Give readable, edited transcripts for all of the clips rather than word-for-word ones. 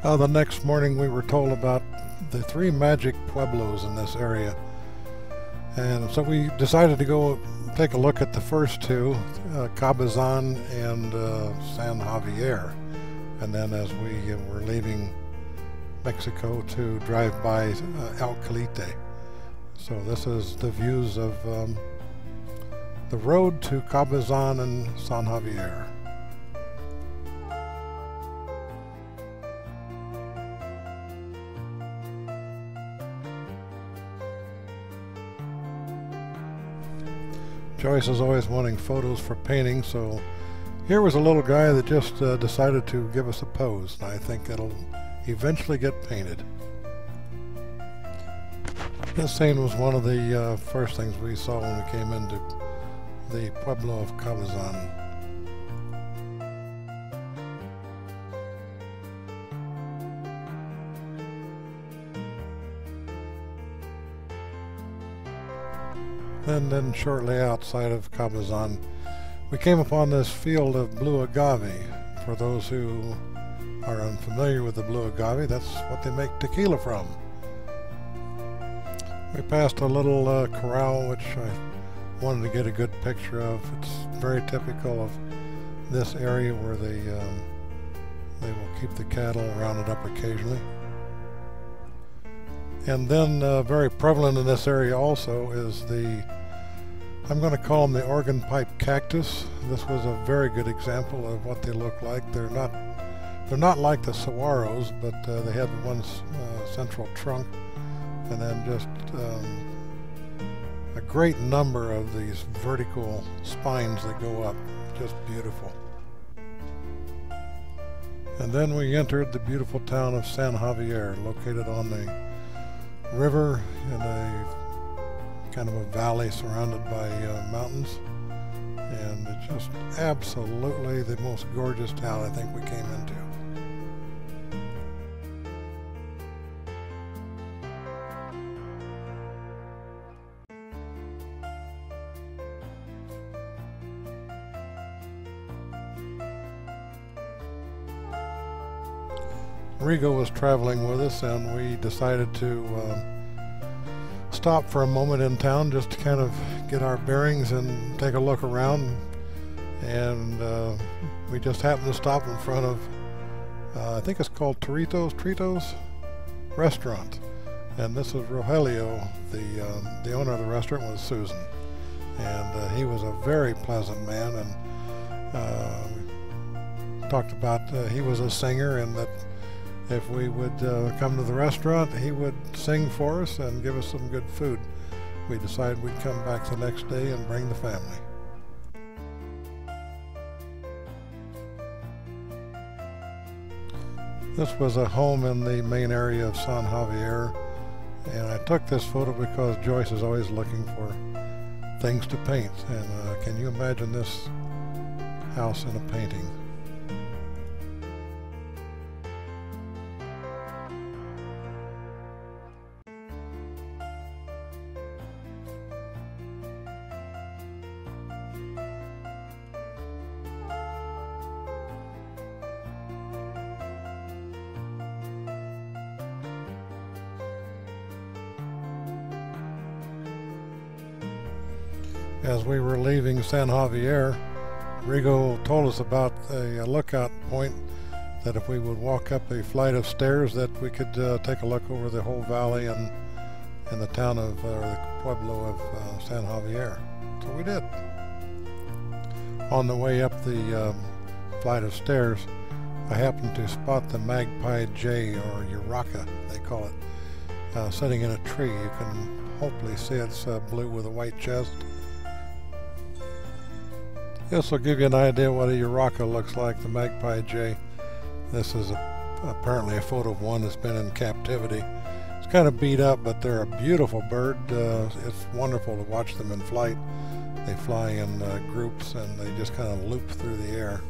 The next morning we were told about the three magic pueblos in this area. And so we decided to go take a look at the first two, Cabazon and San Javier. And then as we were leaving Mexico to drive by El Calite. So this is the views of the road to Cabazon and San Javier. Joyce is always wanting photos for painting, so here was a little guy that just decided to give us a pose, and I think it'll eventually get painted. This scene was one of the first things we saw when we came into the Pueblo of Cabazon. And then shortly outside of Cabazon, we came upon this field of blue agave. For those who are unfamiliar with the blue agave, that's what they make tequila from. We passed a little corral, which I wanted to get a good picture of. It's very typical of this area where they will keep the cattle rounded up occasionally. And then very prevalent in this area also is I'm going to call them the organ pipe cactus. This was a very good example of what they look like. They're not like the saguaros, but they have one central trunk, and then just a great number of these vertical spines that go up. Just beautiful. And then we entered the beautiful town of San Javier, located on the river in a kind of a valley surrounded by mountains, and it's just absolutely the most gorgeous town I think we came into. Rigo was traveling with us, and we decided to stop for a moment in town just to kind of get our bearings and take a look around. And we just happened to stop in front of, I think it's called Tritos restaurant. And this is Rogelio, the owner of the restaurant was Susan. And he was a very pleasant man, and talked about he was a singer, and that if we would come to the restaurant, he would sing for us and give us some good food. We decided we'd come back the next day and bring the family. This was a home in the main area of San Javier, and I took this photo because Joyce is always looking for things to paint. And can you imagine this house in a painting? As we were leaving San Javier, Rigo told us about a lookout point that if we would walk up a flight of stairs that we could take a look over the whole valley and the town of, or the pueblo of San Javier. So we did. On the way up the flight of stairs, I happened to spot the magpie jay, or urraca they call it, sitting in a tree. You can hopefully see it's blue with a white chest. This will give you an idea what a urraca looks like, the magpie jay. This is apparently a photo of one that's been in captivity. It's kind of beat up, but they're a beautiful bird. It's wonderful to watch them in flight. They fly in groups, and they just kind of loop through the air.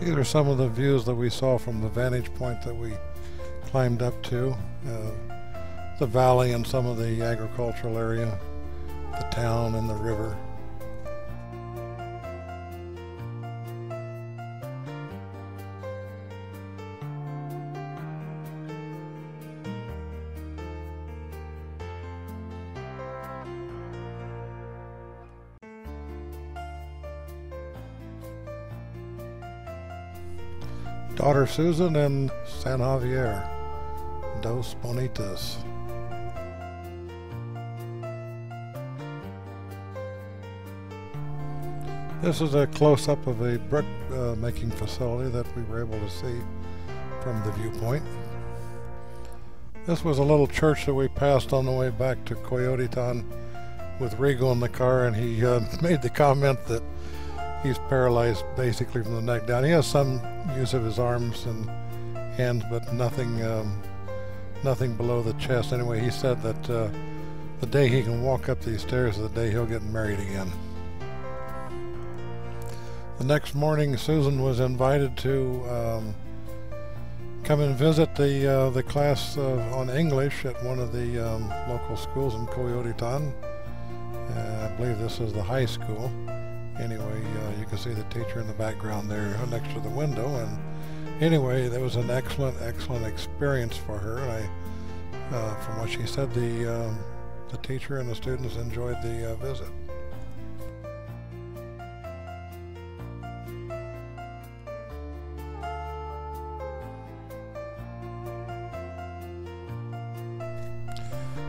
These are some of the views that we saw from the vantage point that we climbed up to. The valley and some of the agricultural area, the town and the river. daughter Susan in San Javier. Dos Bonitas. This is a close-up of a brick making facility that we were able to see from the viewpoint. This was a little church that we passed on the way back to Coyotitan with Rigo in the car, and he made the comment that he's paralyzed basically from the neck down. He has some use of his arms and hands, but nothing below the chest. Anyway, he said that the day he can walk up these stairs is the day he'll get married again. The next morning, Susan was invited to come and visit the class on English at one of the local schools in Coyotitan. I believe this is the high school. Anyway, you can see the teacher in the background there next to the window. And anyway, that was an excellent experience for her. And from what she said, the teacher and the students enjoyed the visit.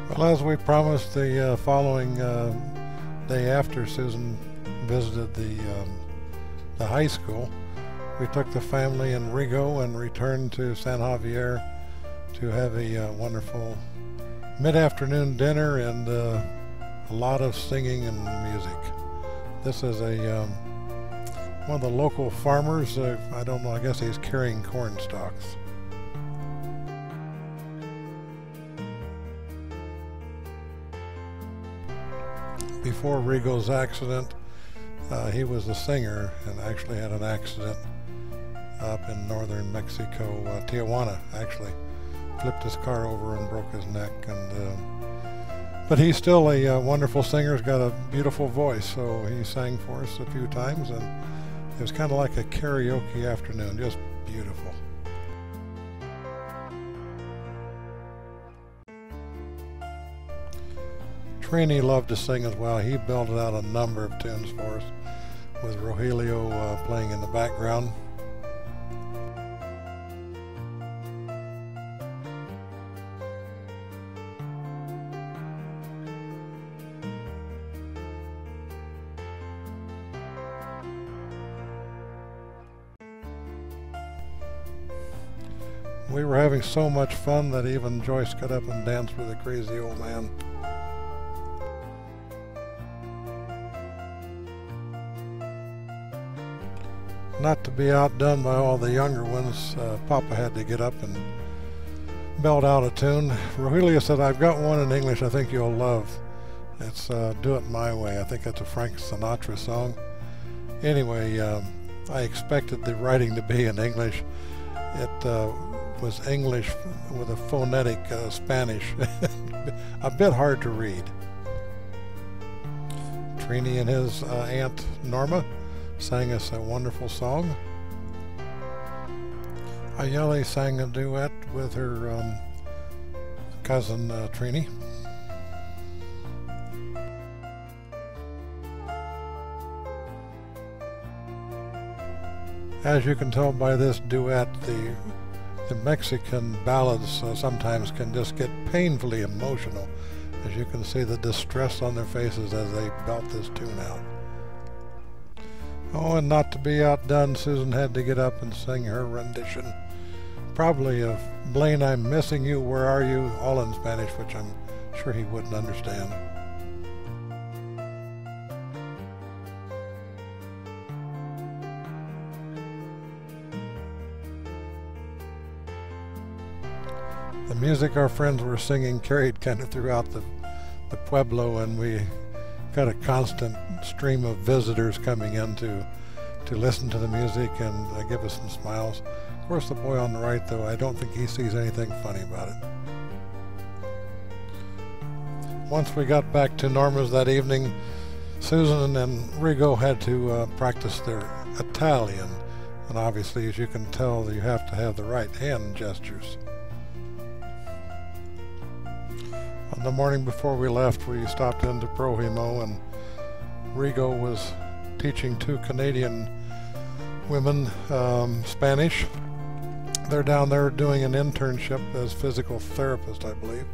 Well, as we promised, the following day after Susan visited the high school, we took the family and Rigo and returned to San Javier to have a wonderful mid-afternoon dinner and a lot of singing and music. This is one of the local farmers. I don't know, I guess he's carrying corn stalks. Before Rigo's accident, he was a singer and actually had an accident up in northern Mexico, Tijuana actually. Flipped his car over and broke his neck. But he's still a wonderful singer. He's got a beautiful voice, so he sang for us a few times, and it was kind of like a karaoke afternoon, just beautiful. Trini loved to sing as well. He belted out a number of tunes for us with Rogelio playing in the background. We were having so much fun that even Joyce got up and danced with a crazy old man. Not to be outdone by all the younger ones, Papa had to get up and belt out a tune. Rogelio said, "I've got one in English I think you'll love. It's Do It My Way." I think that's a Frank Sinatra song. Anyway, I expected the writing to be in English. It was English with a phonetic Spanish, a bit hard to read. Trini and his aunt Norma sang us a wonderful song. Ayeli sang a duet with her cousin Trini. As you can tell by this duet, the Mexican ballads sometimes can just get painfully emotional. As you can see the distress on their faces as they belt this tune out. Oh, and not to be outdone, Susan had to get up and sing her rendition, probably of Blaine, I'm Missing You, Where Are You, all in Spanish, which I'm sure he wouldn't understand. The music our friends were singing carried kind of throughout the pueblo, and we got a constant stream of visitors coming in to listen to the music and give us some smiles. Of course, the boy on the right, though, I don't think he sees anything funny about it. Once we got back to Norma's that evening, Susan and Rigo had to practice their Italian, and obviously, as you can tell, you have to have the right hand gestures. On the morning before we left, we stopped into Prohimo, and Rigo was teaching two Canadian women Spanish. they're down there doing an internship as physical therapist, I believe.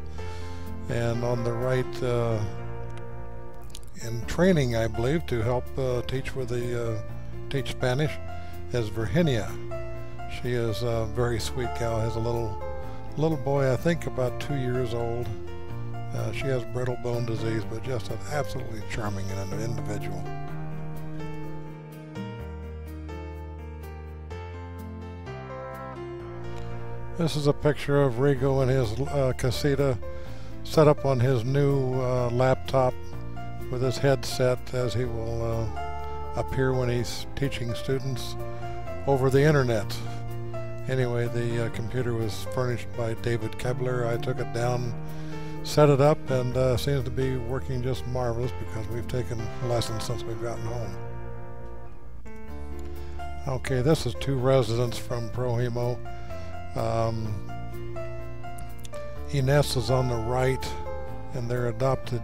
And on the right, in training, I believe, to help teach teach Spanish, is Virginia. She is a very sweet gal. Has a little boy, I think about 2 years old. She has brittle bone disease, but just an absolutely charming individual. This is a picture of Rigo in his casita, set up on his new laptop with his headset, as he will appear when he's teaching students over the internet. Anyway, the computer was furnished by David Kebler. I took it down, set it up, and seems to be working just marvelous because we've taken lessons since we've gotten home. Okay, this is two residents from Prohimo. Ines is on the right, and their adopted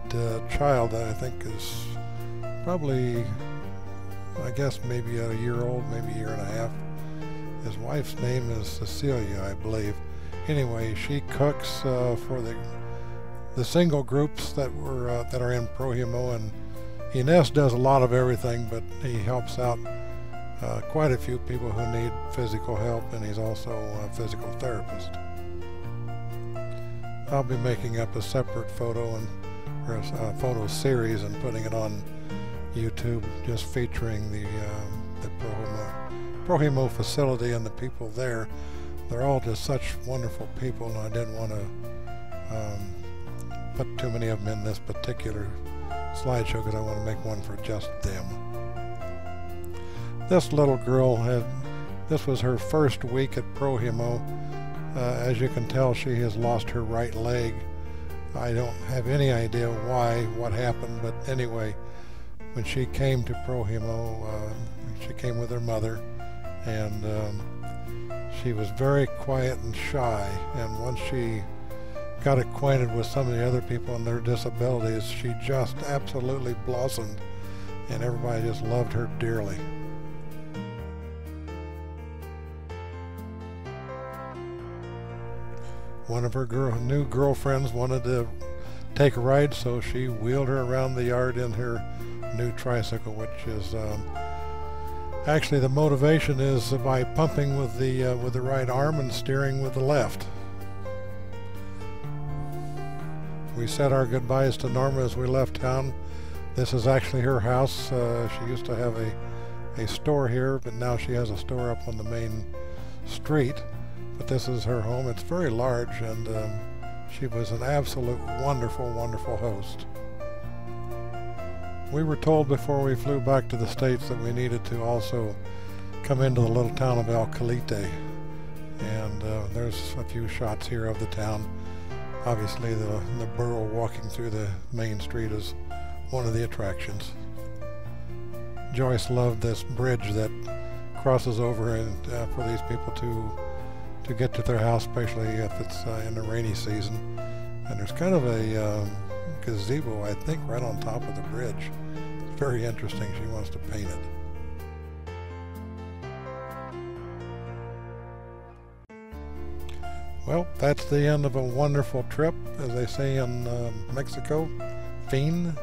child, that I think is probably, I guess, maybe a year old, maybe a year and a half. His wife's name is Cecilia, I believe. Anyway, she cooks for the single groups that are in Prohimo, and Ines does a lot of everything, but he helps out quite a few people who need physical help, and he's also a physical therapist. I'll be making up a separate photo or a photo series and putting it on YouTube, just featuring the Prohimo facility and the people there. They're all just such wonderful people, and I didn't want to put too many of them in this particular slideshow because I want to make one for just them. This little girl this was her first week at Prohimo. As you can tell, she has lost her right leg. I don't have any idea why, what happened, but anyway, when she came to Prohimo, she came with her mother, and she was very quiet and shy, and once she got acquainted with some of the other people and their disabilities, she just absolutely blossomed, and everybody just loved her dearly. One of her new girlfriends wanted to take a ride, so she wheeled her around the yard in her new tricycle, which is actually, the motivation is by pumping with the right arm and steering with the left. We said our goodbyes to Norma as we left town. This is actually her house. She used to have a store here, but now she has a store up on the main street. But this is her home. It's very large, and she was an absolute wonderful, wonderful host. We were told before we flew back to the States that we needed to also come into the little town of Alcalite, and there's a few shots here of the town. Obviously, the burro walking through the main street is one of the attractions. Joyce loved this bridge that crosses over, and for these people to get to their house, especially if it's in the rainy season. And there's kind of a gazebo, I think, right on top of the bridge. It's very interesting. She wants to paint it. Well, that's the end of a wonderful trip, as they say in Mexico. Fin.